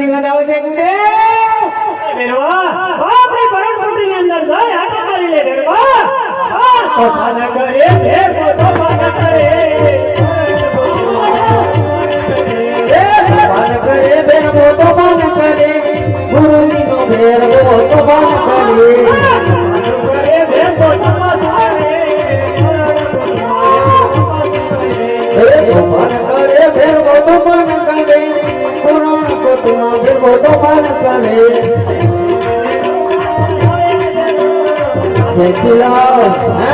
યાદ આવે છે ગુડે મેરવા આપણી ભરણ મંત્રીની અંદર જાય આટે મારી લે મેરવા તોફાન કરે ફેર તોફાન કરે તોફાન કરે બેન વો તોફાન કરે ગુરુજી નો ભેર વો તોફાન કરે તોફાન કરે ફેર વો તોફાન કરે પુરાણ કો તુમા ફેર વો તોફાન કરે જય શ્રી રામ